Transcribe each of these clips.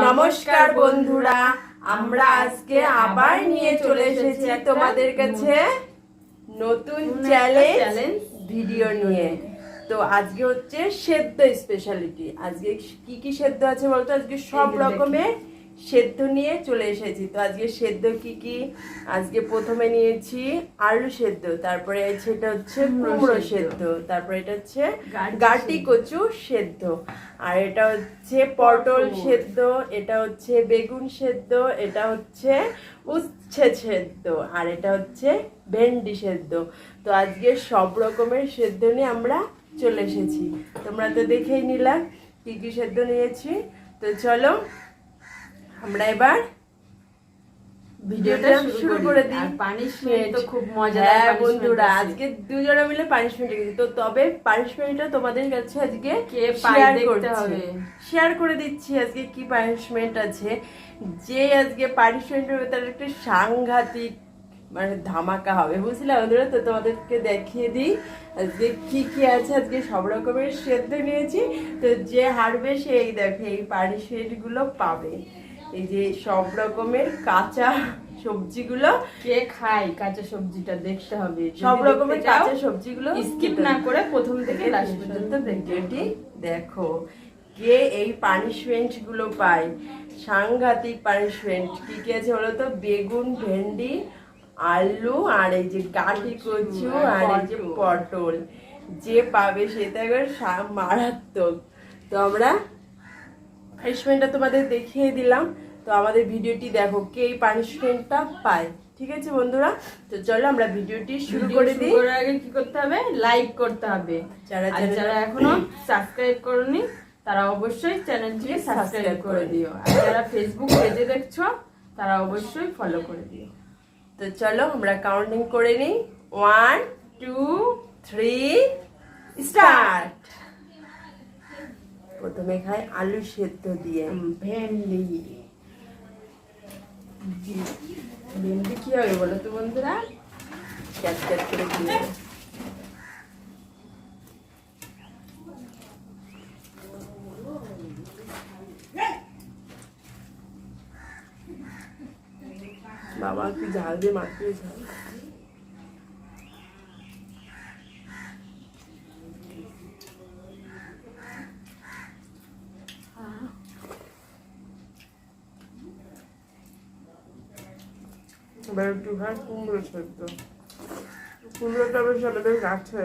নমস্কার বন্ধুরা, আমরা আজকে আবার নিয়ে চলে এসেছি তোমাদের কাছে নতুন চ্যালেঞ্জ ভিডিও নিয়ে। তো আজকে হচ্ছে সেদ্ধ স্পেশালিটি। আজকে কি কি সেদ্ধ আছে বলতো? আজকে সব রকমের সেদ্ধ নিয়ে চলে এসেছি। তো আজকে সেদ্ধ কি কি? আজকে প্রথমে নিয়েছি আলু সেদ্ধ, তারপরে সেটা হচ্ছে কুমড়ো সেদ্ধ, তারপরে এটা হচ্ছে গাটি কচু সেদ্ধ, আর এটা হচ্ছে পটল সেদ্ধ, এটা হচ্ছে বেগুন সেদ্ধ, এটা হচ্ছে উচ্ছে সেদ্ধ, আর এটা হচ্ছে ভেন্ডি সেদ্ধ। তো আজকে সব রকমের সেদ্ধ নিয়ে আমরা চলে এসেছি। তোমরা তো দেখেই নিলাম কি কি সেদ্ধ নিয়েছি। তো চলো আমরা এবার ভিডিওটা শুরু করে দিই। পানিশমেন্ট তো খুব মজাদার। হ্যাঁ বন্ধুরা, আজকে দুজনে মিলে পানিশমেন্ট দিচ্ছি। তো তবে পানিশমেন্টটা তোমাদের কাছে আজকে শেয়ার করে দিচ্ছি। আজকে কি পানিশমেন্ট আছে, যে আজকে পানিশমেন্ট হবে তার একটা সাংঘাতিক মানে ধামাকা হবে, বুঝলে বন্ধুরা? তো তোমাদেরকে দেখিয়ে দিই আজকে কি কি আছে। আজকে সব রকমের সেদ্ধ নিয়েছি। তো যে হারবে সে এই দেখে এই পানিশমেন্ট গুলো পাবে। এই যে সব রকমের কাঁচা সবজিগুলো, কে খায় কাঁচা সবজিটা দেখতে হবে। সব রকমের কাঁচা সবজিগুলো স্কিপ না করে প্রথম থেকে লাস্ট পর্যন্ত ভিডিওটি দেখো। কে এই পানিশমেন্ট গুলো পায়, সাংঘাতিক পানিশমেন্ট। কি কি আছে বলো তো? বেগুন, ভেন্ডি, আলু, আর এই যে গাটি কচু, আর এই যে পটল। যে পাবে সেটা একবার মারাত্মক। তো আমরা পানিশমেন্টটা তোমাদের দেখিয়ে দিলাম। তো আমাদের ভিডিওটি দেখো কে এই পানিশমেন্টটা পায়। ঠিক আছে বন্ধুরা, তো চলো আমরা ভিডিওটি শুরু করে দিই। আগে কি করতে হবে? লাইক করতে হবে। যারা এখনো সাবস্ক্রাইব করনি তারা অবশ্যই চ্যানেলটিকে সাবস্ক্রাইব করে দিও। আর যারা ফেসবুক পেজে দেখছো তারা অবশ্যই ফলো করে দিও। তো চলো আমরা কাউন্টিং করে নিই। 1 2 3 স্টার্ট। প্রথমে খাই আলু সেদ্ধ দিয়ে। ভেন্ডি কি হবে বলো তো বন্ধুরা? ক্যাট ক্যাট করে দিয়ে বাবা কি ঝাল দিয়ে মাখিয়ে ঝাল। এবার একটু ভাই কুমড়ো সেদ্ধ। কুমড়োটা বেশ আমাদের গাছে।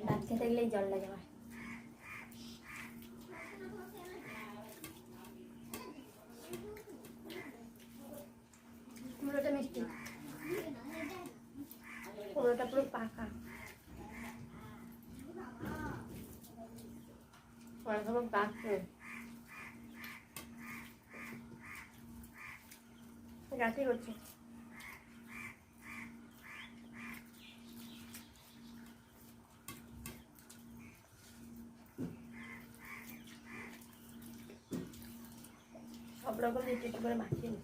ভাত খেতে গেলেই জল লাগে আমার। কুমড়োটা মিষ্টি, কুমড়োটা পুরো পাকা। গাছে করছে। সব রকম একটু একটু করে মাখিয়ে নি।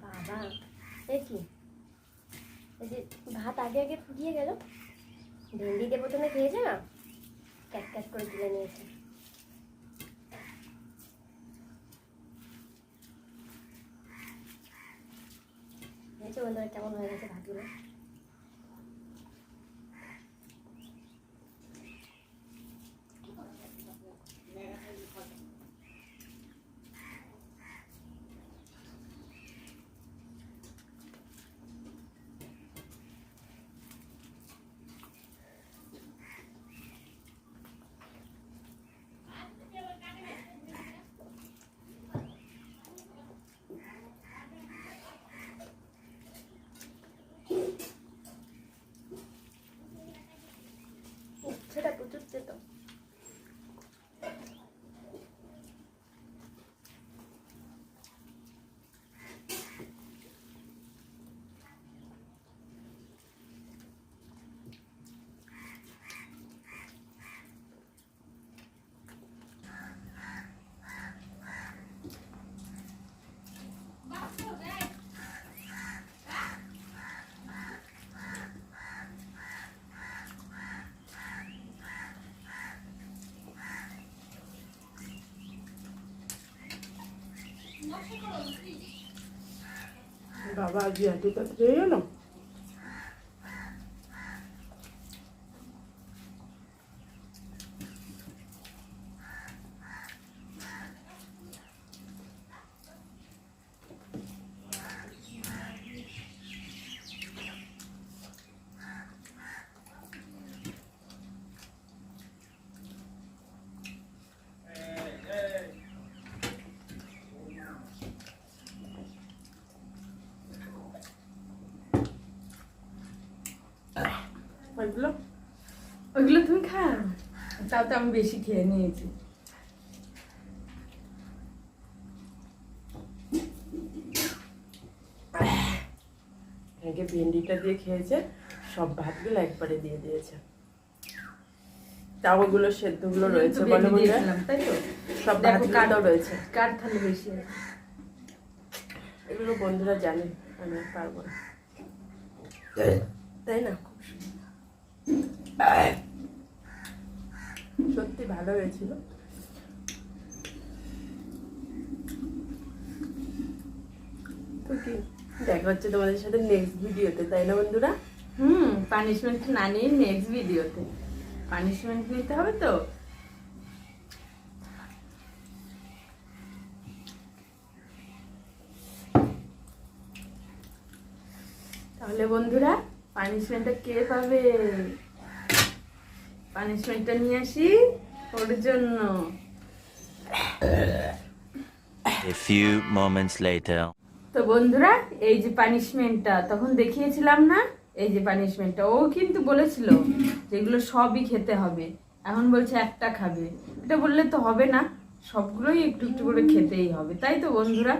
বাবা এই কি, এই যে ভাত আগে আগে ফুটিয়ে গেল। ভেন্ডি দিয়ে প্রথমে খেয়েছে না, ক্যাট ক্যাট করে তুলে নিয়েছে। দেখছো বন্ধুরা কেমন হয়ে গেছে ভাতগুলো? সেটা প্রচুর তেতো। বাবা আজ এত তাড়াতাড়ি গেল। ওইগুলো তুমি খাও, তাও তো আমি বেশি খেয়ে নিয়েছি। ভেন্ডিটা দিয়ে খেয়েছে, সব ভাতগুলো একবারে দিয়ে দিয়েছে। তাও ওগুলো সেদ্ধগুলো রয়েছে, বলো দিয়েছিলাম তাই তো, সব দেখো ভাতগুলো রয়েছে। কার থালে বেশি আছে। এগুলো বন্ধুরা জানে, আমি আর পারবো না, তাই না? সত্যি ভালো হয়েছিল। তো কি দেখা হচ্ছে তোমাদের সাথে নেক্সট ভিডিওতে, তাই না বন্ধুরা? পানিশমেন্ট না নিয়ে নেক্সট ভিডিওতে পানিশমেন্ট নিতে হবে তো। তাহলে বন্ধুরা পানিশমেন্টটা কে পাবে? পানিশমেন্টটা নিয়ে আসি ওর জন্য। A few moments later. তো বন্ধুরা এই যে পানিশমেন্টটা তখন দেখিয়েছিলাম না, এই যে পানিশমেন্টটা ও কিন্তু বলেছিল যেগুলো সবই খেতে হবে, এখন বলছে একটা খাবে। এটা বললে তো হবে না, সবগুলোই একটু একটু করে খেতেই হবে, তাই তো বন্ধুরা?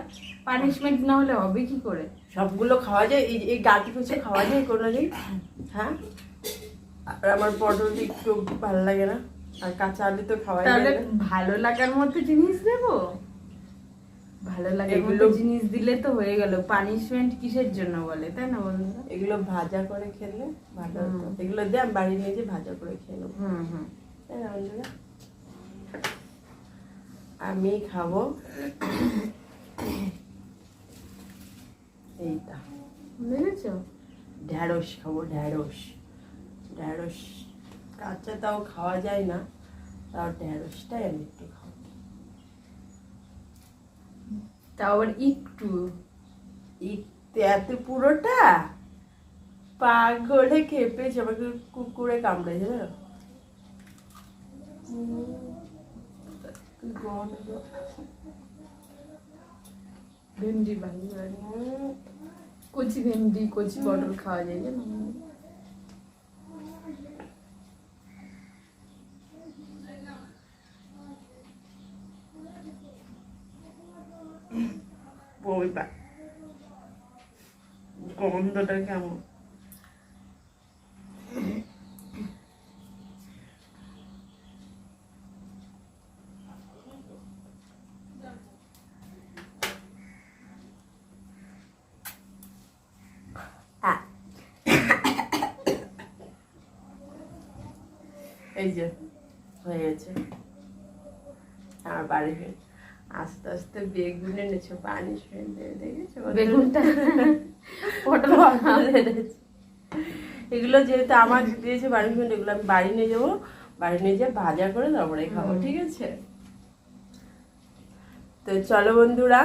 পানিশমেন্ট না হলে হবে কি করে? সবগুলো খাওয়া যায়? এই গাটি কুচে খাওয়া যায় কোনোদিন? হ্যাঁ, আর আমার পটল একটু ভালো লাগে না, আর কাঁচা আলু তো খাওয়া যায় তাহলে না। ভালো লাগার মতো জিনিস দেবো? ভালো লাগার মতো জিনিস দিলে তো হয়ে গেল। পানিশমেন্ট কিসের জন্য বলে, তাই না বন্ধুরা? এগুলো ভাজা করে খেলে ভালো হতো। এগুলো দিয়ে আমি বাড়ি নিয়ে যে ভাজা করে খেয়ে নেবো, তাই না বন্ধুরা? আমি খাবো এইটা, বুঝেছো? ঢ্যাঁড়স খাবো, ঢ্যাঁড়স। ঢ্যাঁড়স কাঁচা তাও খাওয়া যায় না, তাও ঢ্যাঁড়সটাই আমি একটু খাবো। তাও আবার একটু। এত পুরোটা পাগলে খেপেছে, আমাকে কুকুরে কামড়েছে না। ভেন্ডি ভালো লাগে, কচি ভেন্ডি কচি পটল খাওয়া যায় জানো? বমি পায়, গন্ধটা কেমন। এই যে হয়ে গেছে আমার বাড়ির। আস্তে আস্তে বেগুন এনেছো, পানিশমেন্ট দেখেছো? বেগুনটা পটল এগুলো যেহেতু আমার দিয়েছে পানিশমেন্ট, এগুলো আমি বাড়ি নিয়ে যাবো, বাড়ি নিয়ে যেয়ে ভাজা করে তারপরে খাবো, ঠিক আছে? তো চলো বন্ধুরা,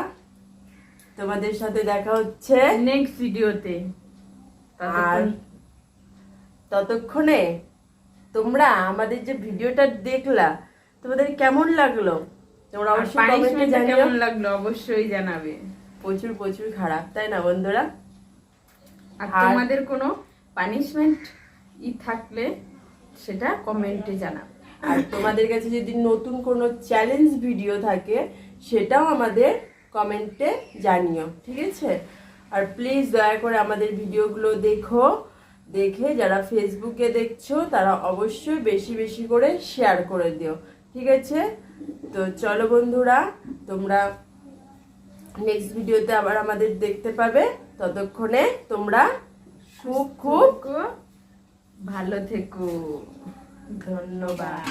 তোমাদের সাথে দেখা হচ্ছে নেক্সট ভিডিওতে। আর ততক্ষণে তোমরা আমাদের যে ভিডিওটা দেখলা, তোমাদের কেমন লাগলো তোমরা অবশ্যই কমেন্টে জানিও। কেমন লাগলো অবশ্যই জানাবে। প্রচুর প্রচুর খারাপ, তাই না বন্ধুরা? আর তোমাদের কোনো পানিশমেন্ট থাকলে সেটা কমেন্টে জানাবে। আর তোমাদের কাছে যদি নতুন কোনো চ্যালেঞ্জ ভিডিও থাকে সেটাও আমাদের কমেন্টে জানিও, ঠিক আছে? আর প্লিজ দয়া করে আমাদের ভিডিওগুলো দেখো, দেখে যারা ফেসবুকে দেখছো তারা অবশ্যই বেশি বেশি করে শেয়ার করে দিও, ঠিক আছে? তো চলো বন্ধুরা, তোমরা নেক্সট ভিডিওতে আবার আমাদের দেখতে পাবে। ততক্ষণে তোমরা খুব খুব ভালো থেকো, ধন্যবাদ।